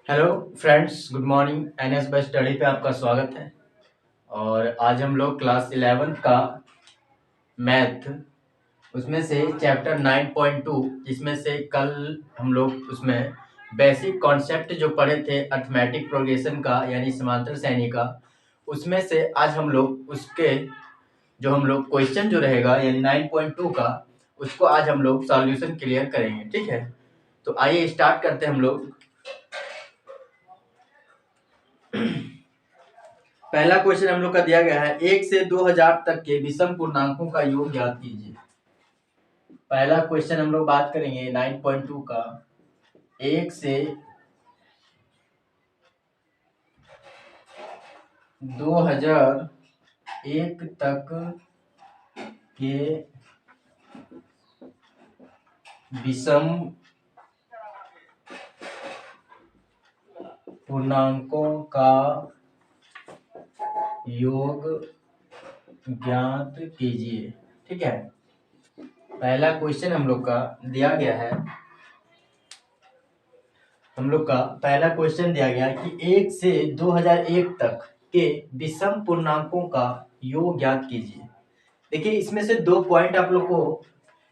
Hello friends, good morning. NS bye study पे आपका स्वागत है। और आज हम लोग क्लास 11 का मैथ उसमें से चैप्टर 9.2 जिसमें से कल हम लोग उसमें बेसिक कॉन्सेप्ट जो पढ़े थे अर्थमेटिक प्रोग्रेशन का यानी समांतर श्रेणी का, उसमें से आज हम लोग उसके जो हम लोग क्वेश्चन जो रहेगा यानी 9.2 का, उसको आज हम लोग सॉल्यूशन क्लियर करेंगे। ठीक है, तो आइए स्टार्ट करते हैं हम लोग। पहला क्वेश्चन हम लोग का दिया गया है, 1 से 2000 तक के विषम पूर्णांकों का योग ज्ञात कीजिए। पहला क्वेश्चन हम लोग बात करेंगे 9.2 का। 1 से 2001 तक के विषम पूर्णांकों का योग ज्ञात कीजिए। ठीक है, पहला क्वेश्चन हम लोग का दिया गया है। हम लोग का पहला क्वेश्चन दिया गया कि 1 से 2001 तक के विषम पूर्णांकों का योग ज्ञात कीजिए। देखिए, इसमें से दो पॉइंट आप लोग को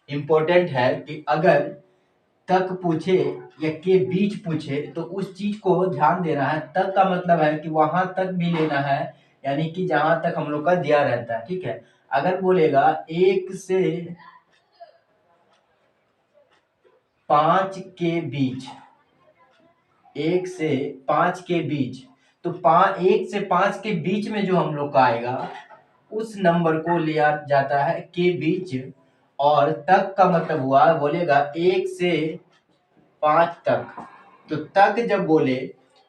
इम्पोर्टेंट है कि अगर तक पूछे या के बीच पूछे तो उस चीज को ध्यान देना है। तक का मतलब है कि वहां तक भी लेना है, यानी कि जहां तक हम लोग का दिया रहता है। ठीक है, अगर बोलेगा 1 से 5 के बीच, 1 से 5 के बीच, तो 1 से 5 के बीच में जो हम लोग का आएगा उस नंबर को लिया जाता है के बीच। और तक का मतलब हुआ, बोलेगा 1 से 5 तक, तो तक जब बोले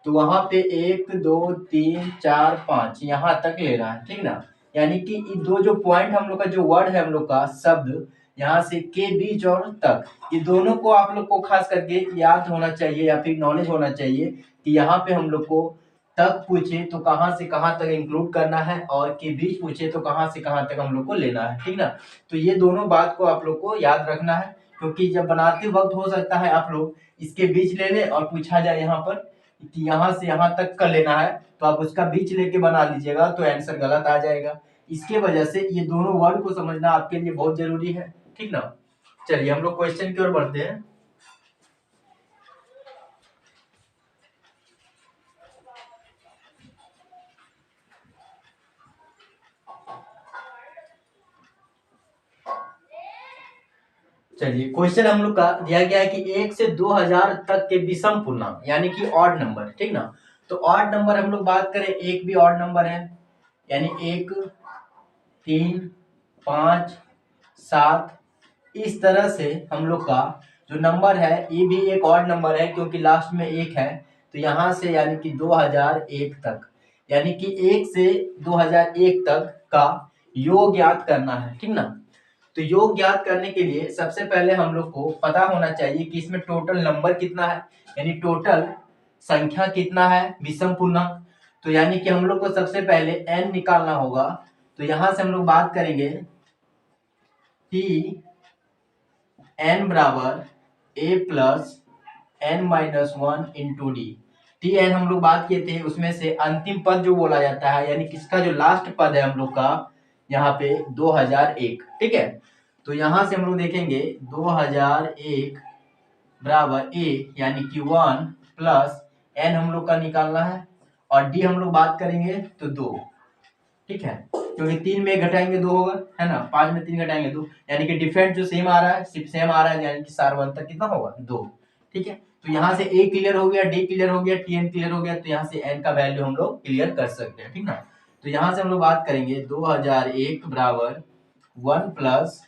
तो वहां पे 1 2 3 4 5 यहां तक लेना है। ठीक ना, यानी कि ये दो जो पॉइंट हम लोग का जो वर्ड है हम लोग का शब्द, यहाँ से के बीच और तक, ये दोनों को आप लोग को खास करके याद होना चाहिए या फिर नॉलेज होना चाहिए कि यहाँ पे हम लोग को तक पूछे तो कहाँ से कहाँ तक इंक्लूड करना है, और के बीच पूछे तो कहाँ से कहाँ तक हम लोग को लेना है। ठीक ना, तो ये दोनों बात को आप लोग को याद रखना है, क्योंकि जब बनाते वक्त हो सकता है आप लोग इसके बीच ले ले और पूछा जाए यहाँ पर कि यहाँ से यहाँ तक का लेना है, तो आप उसका बीच लेके बना लीजिएगा तो आंसर गलत आ जाएगा। इसके वजह से ये दोनों वर्ड को समझना आपके लिए बहुत जरूरी है। ठीक ना, चलिए हम लोग क्वेश्चन की ओर बढ़ते हैं। चलिए, क्वेश्चन हम लोग का दिया गया है कि 1 से 2000 तक के विषम पूर्णांक यानी कि ऑड नंबर। ठीक ना, तो ऑड नंबर हम लोग बात करें, एक भी ऑड नंबर है, यानी 1 3 5 7, इस तरह से हम लोग का जो नंबर है ये भी एक ऑड नंबर है क्योंकि लास्ट में एक है। तो यहाँ से यानी कि 2001 तक, यानी कि 1 से 2001 तक का योग ज्ञात करना है। ठीक ना, तो योग ज्ञात करने के लिए सबसे पहले हम लोग को पता होना चाहिए कि इसमें टोटल नंबर कितना है, यानी टोटल संख्या कितना है विषम पूर्णांक। तो यानी कि हम लोग को सबसे पहले n निकालना होगा। तो यहां से हम लोग बात करेंगे कि n बराबर a plus n minus 1 into D. T N हम लोग बात किए थे, उसमें से अंतिम पद जो बोला जाता है यानी किसका जो लास्ट पद है हम लोग का यहाँ पे 2001। ठीक है, तो यहां से हम लोग देखेंगे 2001 बराबर a यानी कि 1 प्लस n हम लोग का निकालना है, और d हम लोग बात करेंगे तो 2। ठीक है, क्योंकि 3 में 1 घटाएंगे 2 होगा, है ना, 5 में 3 घटाएंगे 2, यानी कि डिफरेंट जो सेम आ रहा है सिर्फ सेम आ रहा है, यानी कि सारवंतर कितना होगा 2। ठीक है, तो यहाँ से a क्लियर हो गया, d क्लियर हो गया, tn क्लियर हो गया, तो यहाँ से n का वैल्यू हम लोग क्लियर कर सकते हैं। ठीक ना, तो यहाँ से हम लोग बात करेंगे 2001 बराबर 1 प्लस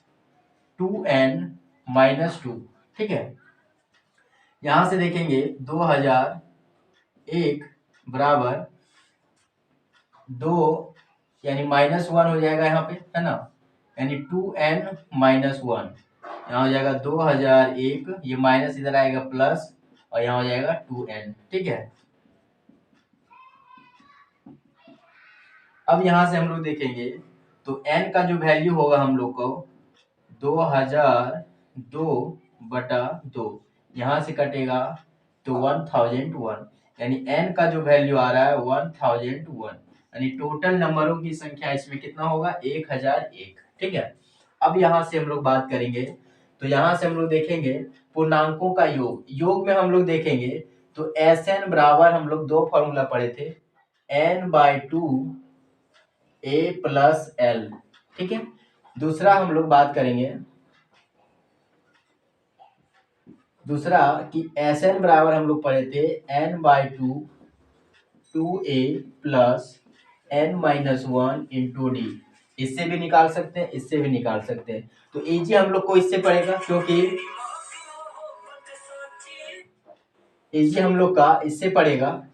2n माइनस 2। ठीक है, यहाँ से देखेंगे 2001 बराबर 2 यानी माइनस 1 हो जाएगा यहाँ पे, है ना, यानी 2n माइनस 1, यहाँ हो जाएगा 2001, ये माइनस इधर आएगा प्लस, और यहाँ हो जाएगा 2n। ठीक है, अब यहाँ से हम लोग देखेंगे तो n का जो वैल्यू होगा हम लोग को 2002 बटा 2, यहाँ से कटेगा तो 1001, यानी n का जो वैल्यू आ रहा है 1001, यानी टोटल नंबरों की संख्या इसमें कितना होगा 1001। ठीक है, अब यहाँ से हम लोग बात करेंगे, तो यहाँ से हम लोग देखेंगे पूर्णांकों का योग। योग में हम लोग देखेंगे तो Sn बराबर हम लोग दो फॉर्मूला पढ़े थे, n/2 a प्लस l। ठीक है, दूसरा हम लोग बात करेंगे, दूसरा कि Sn बराबर हम लोग पढ़े थे n/2 2a plus n-1 into D. इससे भी निकाल सकते हैं, इससे भी निकाल सकते हैं। तो इजी हम लोग को इससे पड़ेगा, क्योंकि इजी हम लोग का इससे पड़ेगा।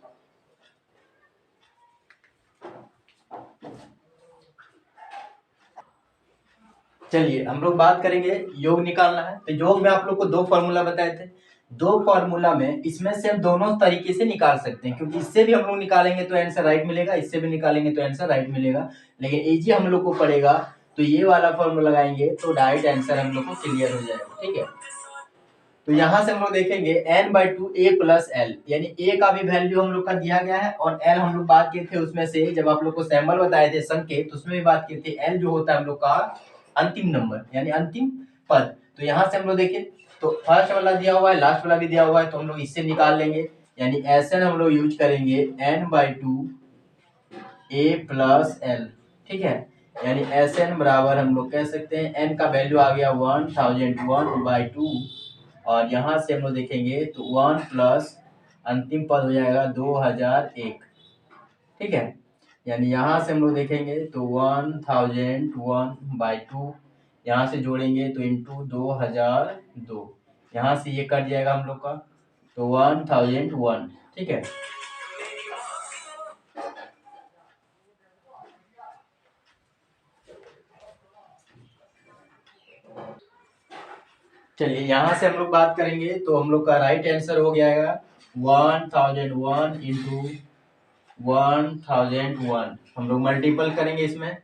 चलिए हम लोग बात करेंगे योग निकालना है, तो योग में आप लोग को दो फॉर्मूला बताए थे। दो फॉर्मूला में इसमें से हम दोनों तरीके से निकाल सकते हैं, क्योंकि इससे भी हम लोग निकालेंगे तो आंसर राइट मिलेगा, इससे भी निकालेंगे तो आंसर राइट मिलेगा। लेकिन इजी हम लोग को पड़ेगा तो ये वाला फॉर्मूला लगाएंगे तो डायरेक्ट आंसर हम लोग को क्लियर हो जाएगा। ठीक है, तो यहाँ से हम लोग देखेंगे n/2 a प्लस l, यानी a का भी वैल्यू हम लोग का दिया गया है, और l हम लोग बात किए थे उसमें से, जब आप लोग को सैंपल बताए थे संकेत, तो उसमें भी बात किए थे l जो होता है हम लोग का अंतिम नंबर यानी अंतिम पद। तो यहाँ से हम लोग देखें तो फर्स्ट वाला दिया हुआ है, लास्ट वाला भी दिया हुआ है, तो हम लोग इससे निकाल लेंगे, यानी Sn हम लोग यूज करेंगे n/2 a प्लस l। ठीक है, यानी Sn बराबर हम लोग कह सकते हैं n का वैल्यू आ गया 1001/2, और यहाँ से हम लोग देखेंगे तो 1 प्लस अंतिम पद हो जाएगा 2001। ठीक है, यानी यहाँ से हम लोग देखेंगे तो 1001/2, यहाँ से जोड़ेंगे तो इंटू 2002, यहाँ से ये कट जाएगा हम लोग का, तो 1001। ठीक है, चलिए यहाँ से हम लोग बात करेंगे तो हम लोग का राइट आंसर हो गया 1001 इंटू 1001। हम लोग मल्टीपल करेंगे इसमें,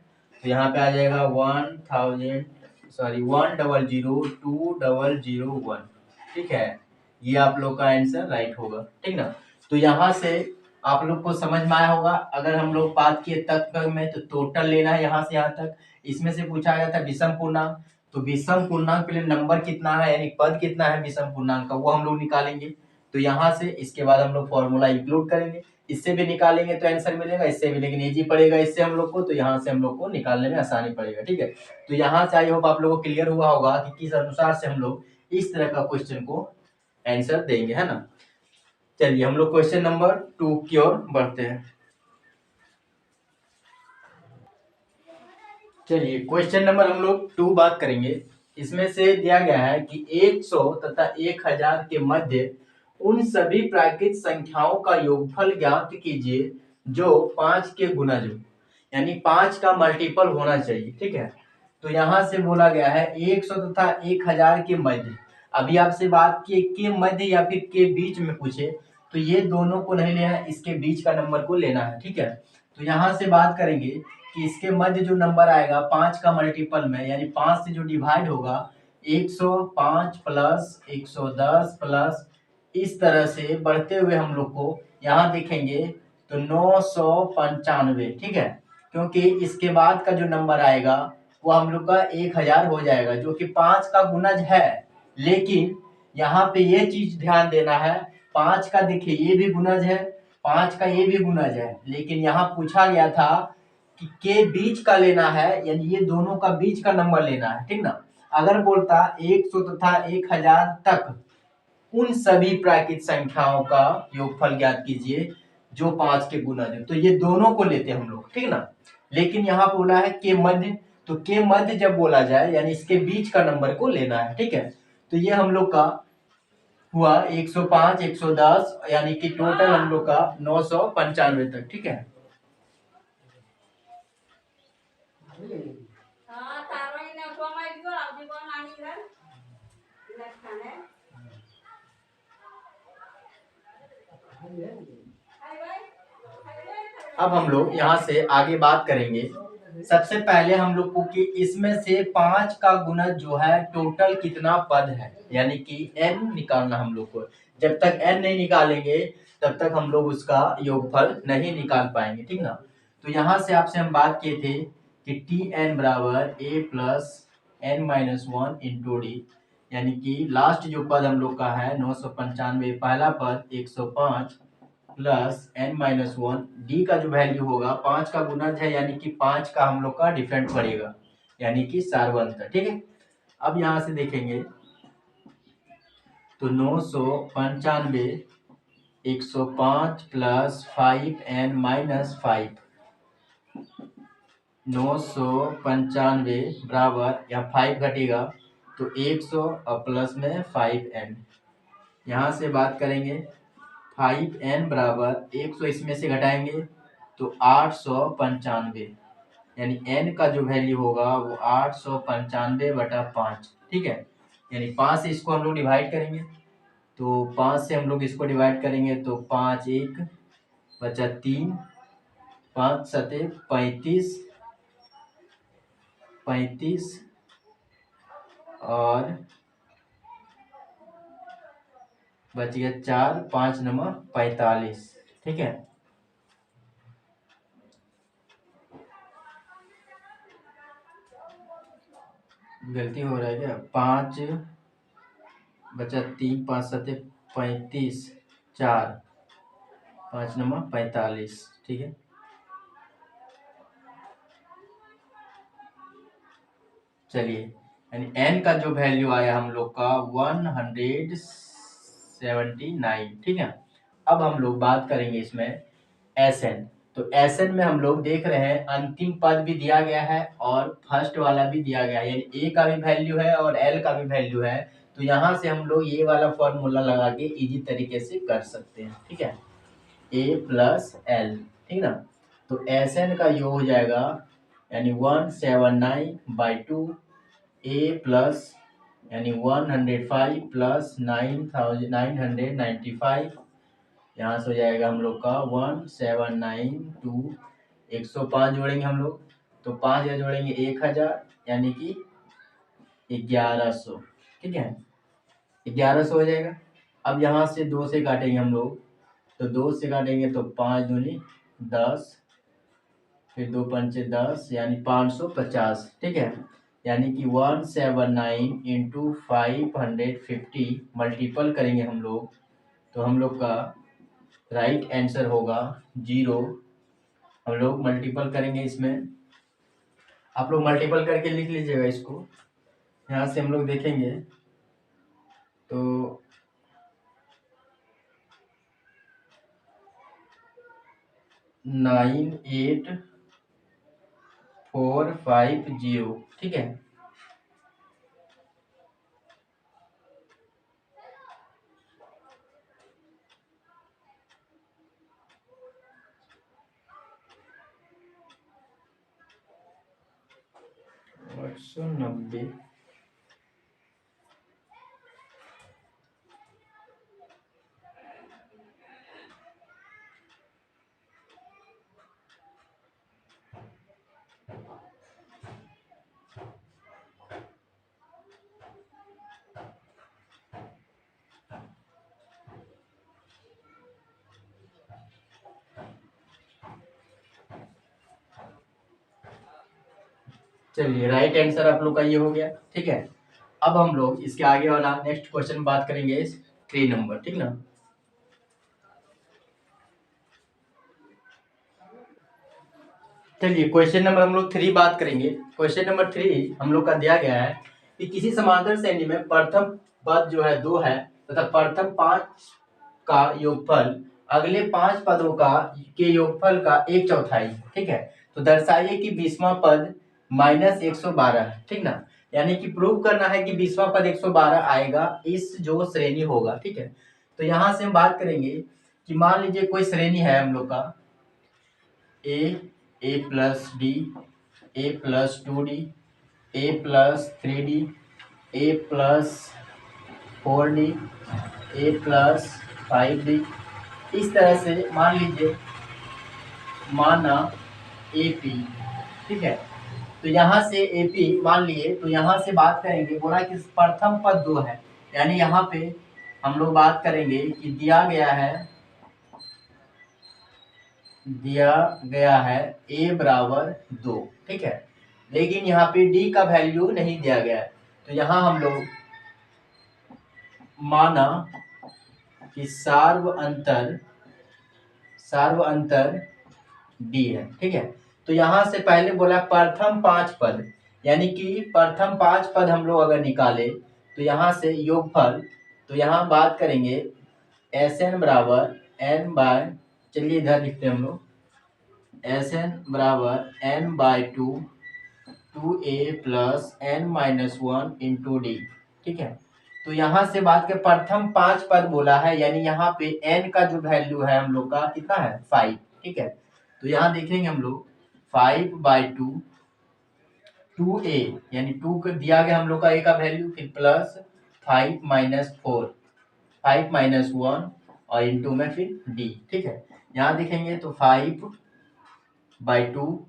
तो यहाँ पे आ जाएगा 1,002,001। ठीक है, ये आप लोग का आंसर राइट होगा। ठीक ना, तो यहाँ से आप लोग को समझ में आया होगा। अगर हम लोग बात किए तत्व में तो टोटल लेना है यहाँ से यहाँ तक। इसमें से पूछा गया था विषम पूर्णांक, तो विषम पूर्णांक के लिए नंबर कितना है यानी पद कितना है विषम पूर्णांक का, वो हम लोग निकालेंगे। तो यहाँ से इसके बाद हम लोग फॉर्मूला इंक्लूड करेंगे, इससे भी निकालेंगे तो आंसर मिलेगा, इससे भी, लेकिन इजी पड़ेगा इससे हम लोग को, तो यहाँ से हम लोग को निकालने में आसानी पड़ेगा। ठीक है, तो यहाँ से आई होप आप लोगों को क्लियर हुआ होगा कि किस अनुसार से हम लोग इस तरह का क्वेश्चन को आंसर देंगे, है ना। चलिए हम लोग क्वेश्चन नंबर 2 की ओर बढ़ते हैं। चलिए क्वेश्चन नंबर हम लोग 2 बात करेंगे। इसमें से दिया गया है कि 100 तथा 1000 के मध्य उन सभी प्राकृत संख्याओं का योगफल ज्ञात कीजिए जो 5 के गुणज हो, यानी 5 का मल्टीपल होना चाहिए। ठीक है, तो यहाँ से बोला गया है 100 तथा 1000 के मध्य। अभी आपसे बात की के मध्य या फिर के बीच में पूछे तो ये दोनों को नहीं लेना, इसके बीच का नंबर को लेना है। ठीक है, तो यहाँ से बात करेंगे कि इसके मध्य जो नंबर आएगा 5 का मल्टीपल में, यानी 5 से जो डिवाइड होगा 105 प्लस 110 प्लस इस तरह से बढ़ते हुए हम लोग को यहाँ देखेंगे तो 995। ठीक है, क्योंकि इसके बाद का जो नंबर आएगा वो हम लोग का 1000 हो जाएगा, जो कि 5 का गुणज है। लेकिन यहाँ पे ये चीज ध्यान देना है, 5 का देखिए ये भी गुणज है, 5 का ये भी गुणज है, लेकिन यहाँ पूछा गया था कि के बीच का लेना है, यानी ये दोनों का बीच का नंबर लेना है। ठीक ना, अगर बोलता 100 तथा 1000 तक उन सभी प्राकृत संख्याओं का योगफल ज्ञात कीजिए जो 5 के गुणज है, तो ये दोनों को लेते हम लोग। ठीक ना, लेकिन यहाँ बोला है के मध्य, तो के मध्य जब बोला जाए यानी इसके बीच का नंबर को लेना है। ठीक है, तो ये हम लोग का हुआ 105 110, यानी कि टोटल हम लोग का 995 तक। ठीक है, अब हम लोग यहाँ से आगे बात करेंगे। सबसे पहले हम लोग को कि इसमें से 5 का गुणज जो है टोटल कितना पद है, यानी कि n निकालना हम लोग को। जब तक n नहीं निकालेंगे तब तक हम लोग उसका योगफल नहीं निकाल पाएंगे, ठीक ना। तो यहाँ से आपसे हम बात किए थे कि Tn बराबर a plus n minus one into d, यानी कि लास्ट जो पद हम लोग का है 995, पहला पद 105 plus n minus one, D का जो वैल्यू होगा 5 का गुणज है, यानी कि 5 का हम लोग का डिफरेंट पड़ेगा, यानी कि सार्वंत, ठीक है। अब यहाँ से देखेंगे तो 995 105 प्लस 5n माइनस 5, 995 बराबर, यहाँ 5 घटेगा तो 100 और प्लस में 5n, यहाँ से बात करेंगे 5n बराबर 100 इसमें से घटाएंगे तो 895, यानी n का जो वैल्यू होगा वो 895/5, ठीक है। यानी 5 से इसको हम लोग डिवाइड करेंगे, तो 5 से हम लोग इसको डिवाइड करेंगे तो 5 1 बचा 3, 5 7 35 35 और बच गया 4, 5 9 45, ठीक है। गलती हो रहा है क्या, 5 बचा 3, 5 7 35, 4, 5 9 45, ठीक है। चलिए, यानी n का जो वैल्यू आया हम लोग का 179, ठीक है। अब हम लोग बात करेंगे इसमें Sn, तो Sn में हम लोग देख रहे हैं अंतिम पद भी दिया गया है और फर्स्ट वाला भी दिया गया है, यानी a का भी वैल्यू है और l का भी वैल्यू है, तो यहाँ से हम लोग ये वाला फॉर्मूला लगा के इजी तरीके से कर सकते हैं, ठीक है, a प्लस l, ठीक ना। तो Sn का योग हो जाएगा यानी 179/2 a प्लस यानी 105 प्लस 9,995, यहाँ से हो जाएगा हम लोग का 1792, 105 जोड़ेंगे हम लोग तो 5000 जोड़ेंगे 1000, यानी कि 1100, ठीक है, 1100 हो जाएगा। अब यहाँ से 2 से काटेंगे हम लोग, तो 2 से काटेंगे तो 5 दूनी 10, फिर 2 पंचे 10, यानी 550, ठीक है। यानी कि 179 इंटू 550 मल्टीपल करेंगे हम लोग तो हम लोग का राइट आंसर होगा 0। हम लोग मल्टीपल करेंगे, इसमें आप लोग मल्टीपल करके लिख लीजिएगा इसको। यहाँ से हम लोग देखेंगे तो 98450, ठीक है। आठ सौ नब्बे, चलिए राइट आंसर आप लोग का ये हो गया, ठीक है। अब हम लोग इसके आगे वाला नेक्स्ट क्वेश्चन बात करेंगे 3 नंबर, ठीक ना। चलिए क्वेश्चन नंबर हम लोग 3 बात करेंगे। क्वेश्चन नंबर 3 हम लोग का दिया गया है कि किसी समांतर श्रेणी में प्रथम पद जो है 2 है तथा प्रथम 5 का योगफल अगले 5 पदों का के योगफल का 1/4, ठीक है। तो दर्शाइए कि 20वां पद -112 है, ठीक ना। यानी कि प्रूव करना है कि 20वां पद 112 आएगा इस जो श्रेणी होगा, ठीक है। तो यहाँ से हम बात करेंगे कि मान लीजिए कोई श्रेणी है हम लोग का a plus D, a plus 2d, a plus 3d, a plus 4d, a plus 5d, इस तरह से मान लीजिए माना AP, ठीक है। तो यहाँ से AP मान लिए, तो यहाँ से बात करेंगे, बोला कि प्रथम पद 2 है, यानी यहाँ पे हम लोग बात करेंगे कि दिया गया है a बराबर 2, ठीक है, लेकिन यहाँ पे d का वैल्यू नहीं दिया गया है। तो यहाँ हम लोग माना कि सार्व अंतर d है, ठीक है। तो यहाँ से पहले बोला प्रथम 5 पद, यानी कि प्रथम 5 पद हम लोग अगर निकाले तो यहाँ से योगफल, तो यहाँ बात करेंगे Sn बराबर n बाय, चलिए इधर लिखते हैं हम लोग, Sn बराबर n by 2a plus n minus 1 into D, ठीक है। तो यहाँ से बात के प्रथम 5 पद बोला है, यानी यहाँ पे n का जो वैल्यू है हम लोग का कितना है 5, ठीक है। तो यहाँ देखेंगे हम लोग 5 बाई 2a, यानी 2 को दिया गया हम लोग का a का वैल्यू, फिर प्लस 5 माइनस 4, 5 माइनस 1 और इंटू में फिर d, ठीक है। यहाँ देखेंगे तो 5 बाई 2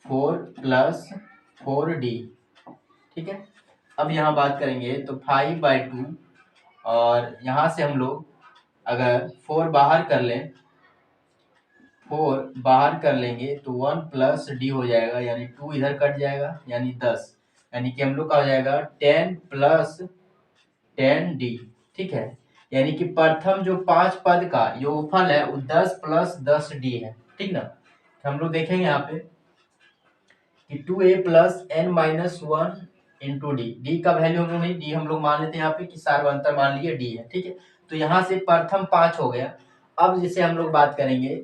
4 प्लस 4d, ठीक है। अब यहाँ बात करेंगे तो 5 बाई 2 और यहाँ से हम लोग अगर 4 बाहर कर लेंगे तो 1 प्लस डी हो जाएगा, यानी 2 इधर कट जाएगा, यानी 10, यानी कि हम लोग का हो जाएगा 10 प्लस 10d, ठीक है। यानी कि प्रथम जो 5 पद का योगफल है वो 10 प्लस 10d है, ठीक ना। तो हम लोग देखेंगे यहाँ पे कि 2a plus n minus 1 into D का वैल्यू हम लोग नहीं, डी हम लोग मान लेते हैं यहाँ पे कि सार्वंतर मान लिए डी है, ठीक है। तो यहाँ से प्रथम 5 हो गया। अब जैसे हम लोग बात करेंगे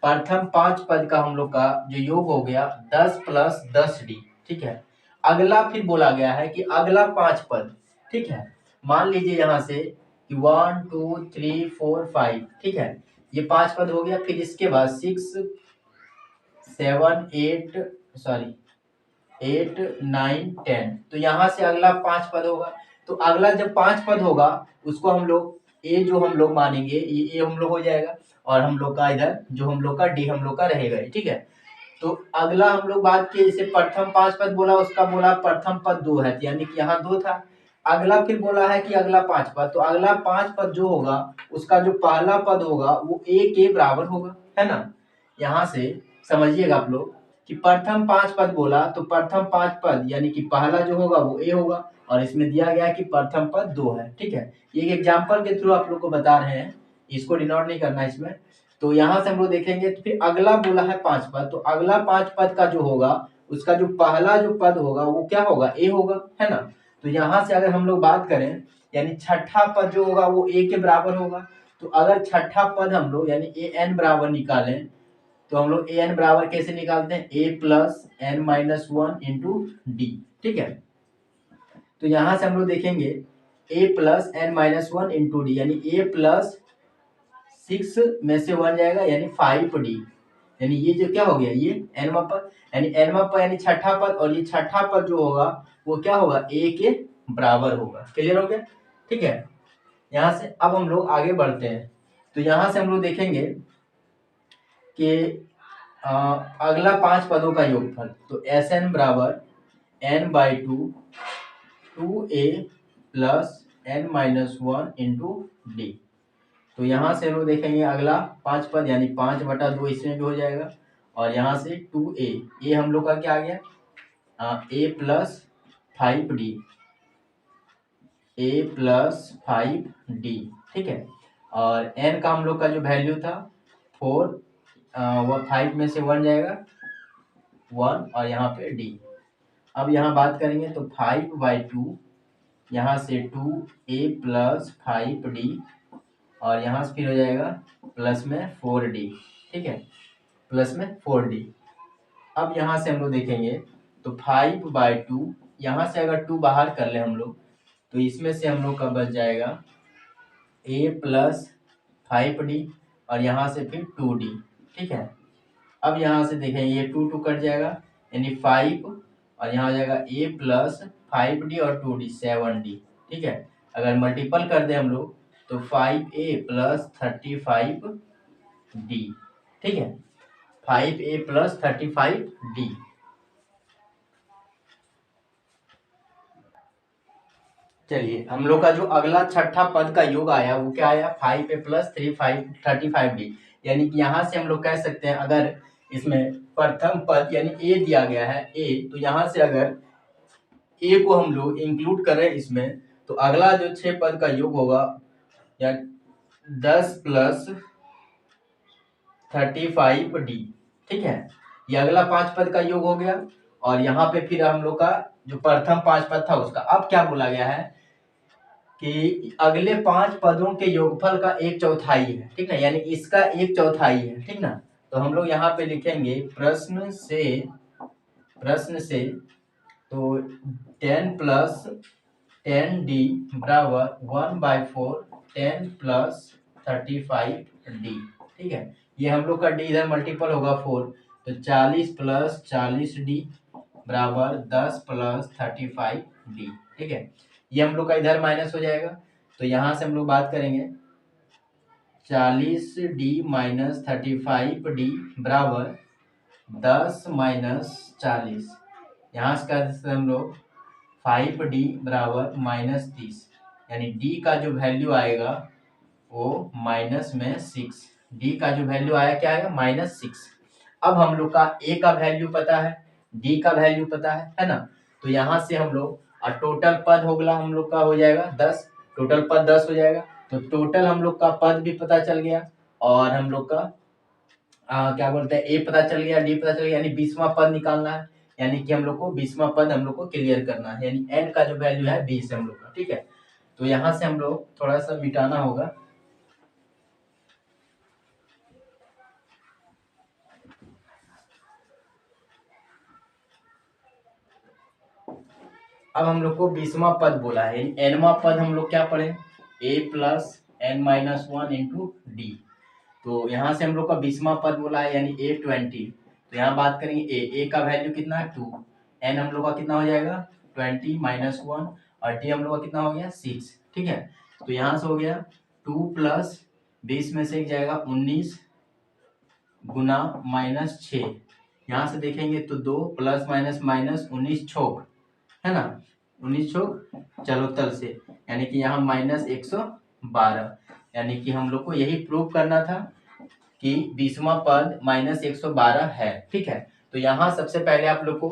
प्रथम 5 पद का हम लोग का जो योग हो गया 10 प्लस 10d, ठीक है। अगला फिर बोला गया है कि अगला 5 पद, ठीक है, मान लीजिए यहाँ से कि 1 2 3 4 5, ठीक है, ये 5 पद हो गया। फिर इसके बाद 6 7 8 सॉरी 8 9 10, तो यहाँ से अगला 5 पद होगा। तो अगला जब 5 पद होगा उसको हम लोग ए जो हम लोग मानेंगे, ये ए हम लोग हो जाएगा, और हम लोग का इधर जो हम लोग का डी हम लोग का रहेगा, ठीक है। तो अगला हम लोग बात किए, जैसे प्रथम 5 पद बोला, उसका बोला प्रथम पद 2 है, यानी कि यहाँ 2 था। अगला फिर बोला है कि अगला 5 पद, तो अगला 5 पद जो होगा उसका जो पहला पद होगा वो ए के बराबर होगा, है ना। यहाँ से समझिएगा आप लोग कि प्रथम 5 पद बोला तो प्रथम 5 पद यानी कि पहला जो होगा वो ए होगा, और इसमें दिया गया है कि प्रथम पद 2 है, ठीक है। ये एक एग्जाम्पल के थ्रू आप लोग को बता रहे हैं, इसको डिनोट नहीं करना इसमें। तो यहाँ से हम लोग देखेंगे तो फिर अगला बोला है 5 पद, तो अगला 5 पद का जो होगा उसका जो पहला जो पद होगा वो क्या होगा ए होगा, है ना। तो यहाँ से अगर हम लोग बात करें यानी छठा पद जो होगा वो ए के बराबर होगा। तो अगर छठा पद हम लोग यानी ए एन बराबर निकालें तो हम लोग ए एन बराबर कैसे निकालते हैं, a plus N minus 1 into D, ठीक है। तो यहाँ से हम लोग देखेंगे a plus N minus 1 into d, यानी ए प्लस 6 में से 1 जाएगा यानी 5d, यानी ये जो क्या हो गया ये एनवा पद, यानी एनवा पद यानी छठा पद, और ये छठा पद जो होगा वो क्या होगा ए के बराबर होगा। क्लियर हो गया, ठीक है। यहाँ से अब हम लोग आगे बढ़ते हैं। तो यहाँ से हम लोग देखेंगे कि अगला 5 पदों का योगफल, तो एस एन बराबर N by 2 A plus N minus 1 into D. तो यहाँ से हम लोग देखेंगे अगला 5 पद यानी 5/2 इसमें भी हो जाएगा, और यहाँ से 2a, ए हम लोग का क्या आ गया ए प्लस 5d, ए प्लस 5d, ठीक है। और n का हम लोग का जो वैल्यू था 4, वो 5 में से 1 जाएगा 1, और यहाँ पे d। अब यहाँ बात करेंगे तो 5/2 यहाँ से 2a प्लस 5d, और यहाँ से फिर हो जाएगा प्लस में 4d, ठीक है, प्लस में 4d। अब यहाँ से हम लोग देखेंगे तो 5/2 यहाँ से अगर 2 बाहर कर ले हम लोग तो इसमें से हम लोग का बच जाएगा a प्लस 5d, और यहाँ से फिर 2d, ठीक है। अब यहाँ से देखेंगे ये 2 कट जाएगा यानी 5, और यहाँ हो जाएगा a प्लस 5d और 2d 7d, ठीक है। अगर मल्टीपल कर दे हम लोग तो 5a प्लस 35d, ठीक है, 5a प्लस 35d। चलिए हम लोग का जो अगला छठा पद का योग आया वो क्या आया 5a प्लस 35d, यानी कि यहाँ से हम लोग कह सकते हैं अगर इसमें प्रथम पद यानी a दिया गया है a, तो यहाँ से अगर a को हम लोग इंक्लूड करें इसमें तो अगला जो 6 पद का योग होगा या 10 प्लस 35d, ठीक है। ये अगला 5 पद का योग हो गया और यहाँ पे फिर हम लोग का जो प्रथम 5 पद था उसका अब क्या बोला गया है कि अगले 5 पदों के योगफल का 1/4 है, ठीक ना, यानी इसका 1/4 है, ठीक ना। तो हम लोग यहाँ पे लिखेंगे प्रश्न से तो 10 प्लस 10d बराबर 1/4 10 प्लस 35d, ठीक है। ये हम लोग का d इधर मल्टीपल होगा 4, तो 40 प्लस 40d बराबर 10 प्लस 35d, ठीक है। ये हम लोग का इधर माइनस हो जाएगा, तो यहाँ से हम लोग बात करेंगे 40d माइनस 35d बराबर 10 माइनस 40, यहाँ से हम लोग 5d बराबर माइनस 30, यानी d का जो वैल्यू आएगा वो माइनस में 6, d का जो वैल्यू आया क्या आएगा -6। अब हम लोग का a का वैल्यू पता है, d का वैल्यू पता है ना। तो यहाँ से हम लोग और टोटल पद होगा हम लोग का हो जाएगा 10, टोटल पद 10 हो जाएगा, तो टोटल हम लोग का पद भी पता चल गया और हम लोग का क्या बोलते हैं ए पता चल गया, डी पता चल गया, यानी 20वां पद निकालना है, यानी कि हम लोग को 20वां पद हम लोग को क्लियर करना है, यानी एन का जो वैल्यू है 20 हम लोग का, ठीक है। तो यहाँ से हम लोग थोड़ा सा मिटाना होगा, अब हम लोग को 20वां पद बोला है, एनवां पद हम लोग क्या पढ़े a plus N minus 1 into D, तो यहाँ से हम लोग का 20वां पद बोला है यानी a20, तो यहाँ बात करेंगे a का वैल्यू कितना है 2, n हम लोग का कितना हो जाएगा 20 माइनस 1 और d हम लोग का कितना हो गया 6, ठीक है। तो यहाँ से हो गया 2 प्लस 20 में से एक जाएगा 19 गुना -6, यहाँ से देखेंगे तो 2 प्लस माइनस माइनस 19 छोक है ना, 19 छोक चलो तल से, यानी कि यहाँ -112, यानी कि हम लोग को यही प्रूव करना था कि 20वां पद -112 है, ठीक है। तो यहाँ सबसे पहले आप लोग को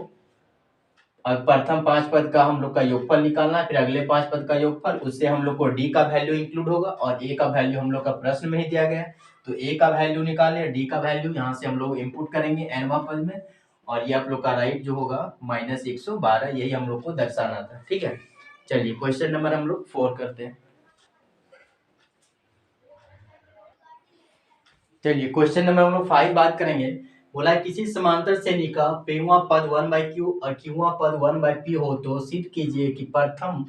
प्रथम 5 पद का हम लोग का योगफल निकालना है, फिर अगले 5 पद का योगफल, उससे हम लोग को डी का वैल्यू इंक्लूड होगा और ए का वैल्यू हम लोग का प्रश्न में ही दिया गया है, तो ए का वैल्यू निकाले, डी का वैल्यू यहाँ से हम लोग इनपुट करेंगे एनवां पद में, और ये आप लोग का राइट जो होगा -112, यही हम लोग को दर्शाना था, ठीक है। चलिए क्वेश्चन नंबर हम लोग 4 करते हैं। चलिए क्वेश्चन नंबर हम लोग 5 बात करेंगे, बोला किसी समांतर श्रेणी का pवां पद 1/q और qवां पद 1/p हो तो सिद्ध कीजिए कि प्रथम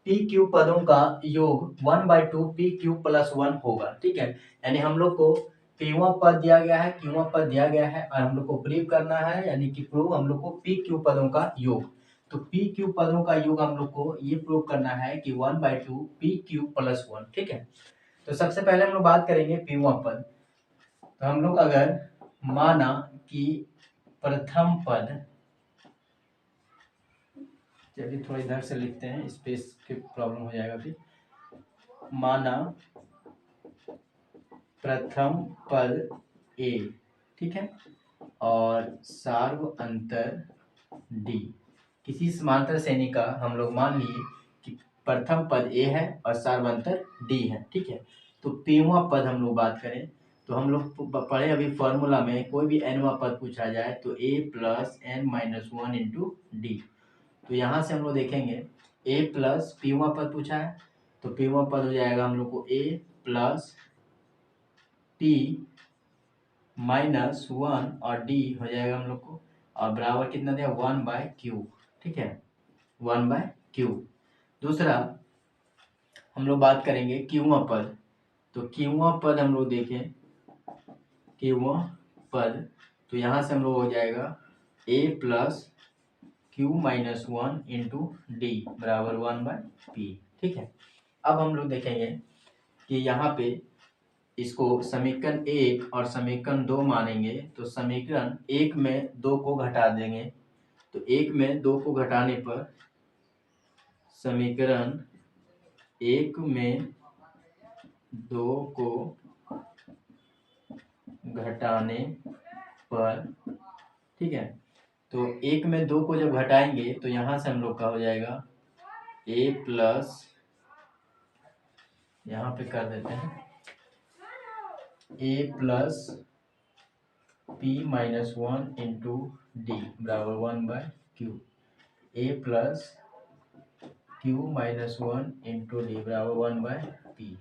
pq पदों का योग 1/2 pq प्लस 1 होगा, ठीक है। यानी हम लोग को pवां पद दिया गया है, qवां पद दिया गया है और हम लोग को प्रूव करना है, यानी कि प्रूव हम लोग को pq पदों का योग, तो pq पदों का योग हम लोग को ये प्रूव करना है कि 1/2 pq प्लस 1, ठीक है। तो सबसे पहले हम लोग बात करेंगे pवां पद, तो हम लोग अगर माना कि प्रथम पद, चलिए थोड़ा इधर से लिखते हैं, स्पेस की प्रॉब्लम हो जाएगा फिर, माना प्रथम पद a, ठीक है, और सार्व अंतर d, किसी समांतर श्रेणी का हम लोग मान लिए कि प्रथम पद a है और सार्वंतर d है, ठीक है। तो pवां पद हम लोग बात करें तो हम लोग पढ़े अभी फॉर्मूला में कोई भी nवां पद पूछा जाए तो a plus n minus 1 into D, तो यहाँ से हम लोग देखेंगे a प्लस pवां पद पूछा है तो pवां पद हो जाएगा हम लोग को a प्लस p माइनस 1 और d हो जाएगा हम लोग को, और बराबर कितना दिया 1/q, ठीक है, 1/q। दूसरा हम लोग बात करेंगे क्यूवां पद, तो क्यूवां पद हम लोग देखें, क्यूवां पद तो यहाँ से हम लोग हो जाएगा a plus q minus 1 into D बराबर 1/p, ठीक है। अब हम लोग देखेंगे कि यहाँ पे इसको समीकरण 1 और समीकरण 2 मानेंगे, तो समीकरण 1 में 2 को घटा देंगे, तो 1 में 2 को घटाने पर समीकरण 1 में 2 को घटाने पर, ठीक है, तो 1 में 2 को जब घटाएंगे तो यहाँ से हम लोग का हो जाएगा a प्लस, यहाँ पे कर देते हैं a plus p minus 1 into D बराबर 1/q, a plus q minus 1 into D बराबर 1/p।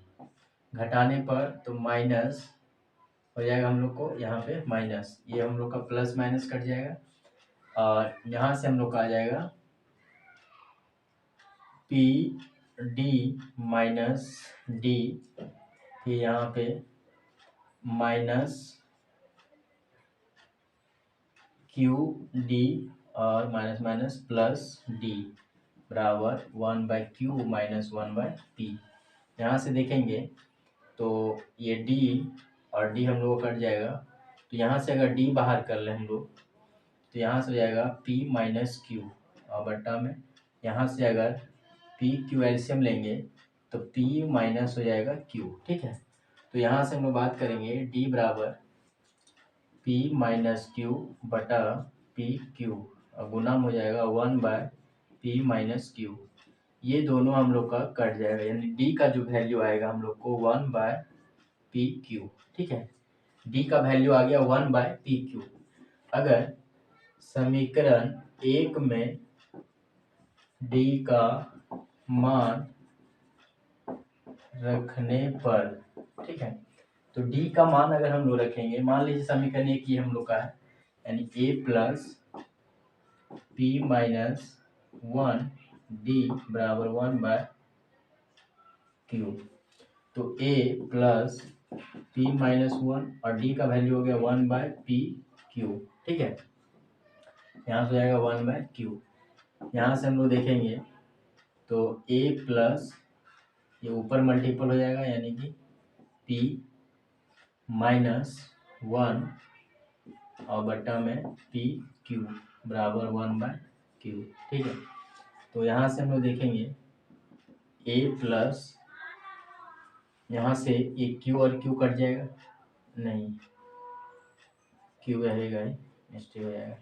घटाने पर तो माइनस हो जाएगा हम लोग को, यहाँ पे माइनस, ये हम लोग का प्लस माइनस कट जाएगा और यहाँ से हम लोग का आ जाएगा पी डी माइनस डी, फिर यहाँ पे माइनस क्यू डी और माइनस माइनस प्लस डी बराबर 1/q माइनस 1/p। यहाँ से देखेंगे तो ये d और d हम लोग को कट जाएगा, तो यहाँ से अगर d बाहर कर ले हम लोग तो यहाँ से हो जाएगा p माइनस क्यू और बट्टा में यहाँ से अगर p क्यू एलसीएम लेंगे तो p माइनस हो जाएगा q, ठीक है। तो यहाँ से हम लोग बात करेंगे d बराबर p माइनस क्यू बटा p क्यू और गुना हो जाएगा 1/p माइनस क्यू। ये दोनों हम लोग का कट जाएगा, यानी d का जो वैल्यू आएगा हम लोग को 1/pq, ठीक है। d का वैल्यू आ गया 1/pq। अगर समीकरण 1 में d का मान रखने पर, ठीक है, तो d का मान अगर हम लोग रखेंगे, मान लीजिए समीकरण 1 ये हम लोग का है, यानी a plus p minus 1 d बराबर 1/q, तो a प्लस p माइनस 1 और d का वैल्यू हो गया 1/pq, ठीक है। यहाँ से जाएगा 1/q, यहाँ से हम लोग देखेंगे तो a प्लस ये ऊपर मल्टीपल हो जाएगा यानी कि p माइनस 1 और बट्टा में pq बराबर 1/q, ठीक है। तो यहाँ से हम लोग देखेंगे a प्लस, यहाँ से ये q और q कट जाएगा, नहीं q रहेगा ही, मिस्टेक हो जाएगा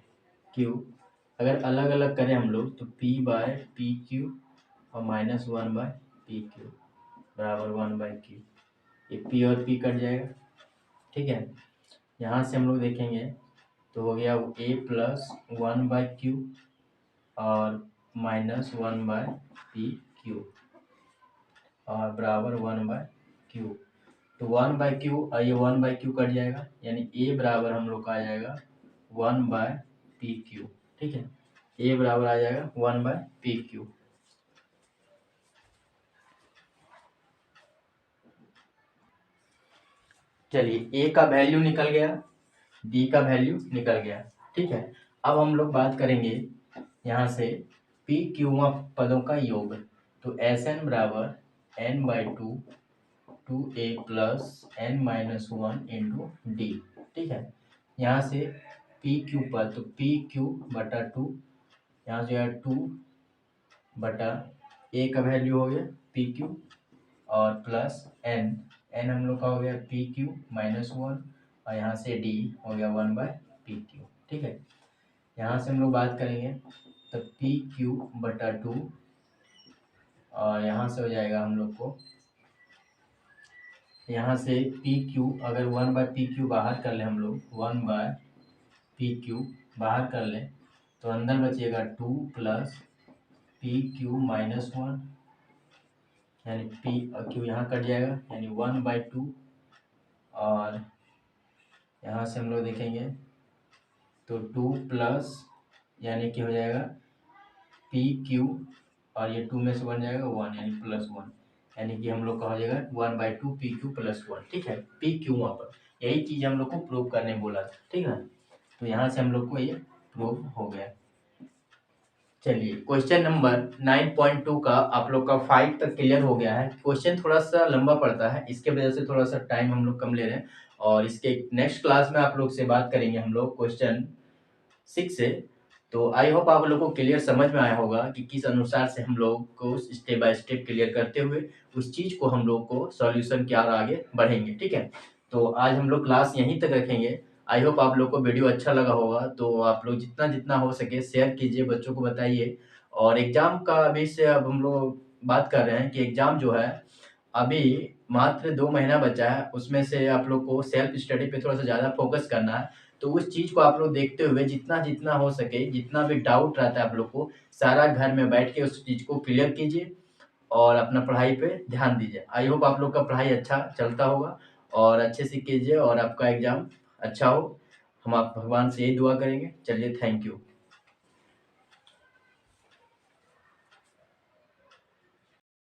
q। अगर अलग अलग करें हम लोग तो p/pq और माइनस 1/pq बराबर 1/q, ये p और p कट जाएगा, ठीक है। यहाँ से हम लोग देखेंगे तो हो गया a प्लस 1/q और माइनस 1/pq और बराबर 1/q। तो 1/q और ये 1/q कट जाएगा, यानी a बराबर हम लोग का आ जाएगा 1/pq, ठीक है। a बराबर आ जाएगा 1/pq। चलिए a का वैल्यू निकल गया, d का वैल्यू निकल गया, ठीक है। अब हम लोग बात करेंगे यहाँ से p q पदों का योग, तो Sn बराबर n/2 2a plus n minus 1 into D, ठीक है। यहाँ से पी क्यू पर तो पी क्यू बटा 2, यहाँ से 2 बटा a का वैल्यू हो गया पी क्यू और प्लस n हम लोग का हो गया पी क्यू माइनस 1 और यहाँ से d हो गया 1/pq, ठीक है। यहाँ से हम लोग बात करेंगे तो पी क्यू बटा 2 और यहाँ से हो जाएगा हम लोग को, यहाँ से पी क्यू अगर 1/pq बाहर कर ले हम लोग, 1/pq बाहर कर ले तो अंदर बचेगा 2 प्लस पी क्यू माइनस 1, यानी पी क्यू यहाँ कट जाएगा यानी 1/2 और यहाँ से हम लोग देखेंगे तो 2 प्लस यानी कि हो जाएगा पी क्यू और ये 2 में से बन जाएगा 1 यानी प्लस 1, यानी कि हम लोग का हो जाएगा 1/2 पी क्यू प्लस 1, ठीक है। पी क्यू वहाँ पर यही चीज़ हम लोग को प्रूव करने बोला था, ठीक है। तो यहाँ से हम लोग को ये प्रूव हो गया। चलिए क्वेश्चन नंबर 9.2 का आप लोग का 5 तक क्लियर हो गया है। क्वेश्चन थोड़ा सा लंबा पड़ता है, इसके वजह से थोड़ा सा टाइम हम लोग कम ले रहे हैं और इसके नेक्स्ट क्लास में आप लोग से बात करेंगे हम लोग क्वेश्चन 6 से। तो आई होप आप लोगों को क्लियर समझ में आया होगा कि किस अनुसार से हम लोग को स्टेप बाय स्टेप क्लियर करते हुए उस चीज़ को हम लोग को सॉल्यूशन की ओर आगे बढ़ेंगे। ठीक है, तो आज हम लोग क्लास यहीं तक रखेंगे। आई होप आप लोग को वीडियो अच्छा लगा होगा, तो आप लोग जितना जितना हो सके शेयर कीजिए, बच्चों को बताइए। और एग्ज़ाम का अभी से अब हम लोग बात कर रहे हैं कि एग्ज़ाम जो है अभी मात्र 2 महीना बचा है, उसमें से आप लोग को सेल्फ स्टडी पे थोड़ा-सा ज़्यादा फ़ोकस करना है। तो उस चीज़ को आप लोग देखते हुए जितना-जितना हो सके, जितना भी डाउट रहता है आप लोग को, सारा घर में बैठ के उस चीज़ को क्लियर कीजिए और अपना पढ़ाई पे ध्यान दीजिए। आई होप आप लोग का पढ़ाई अच्छा चलता होगा और अच्छे से कीजिए और आपका एग्ज़ाम अच्छा हो। हम आप भगवान से यही दुआ करेंगे। चलिए, थैंक यू।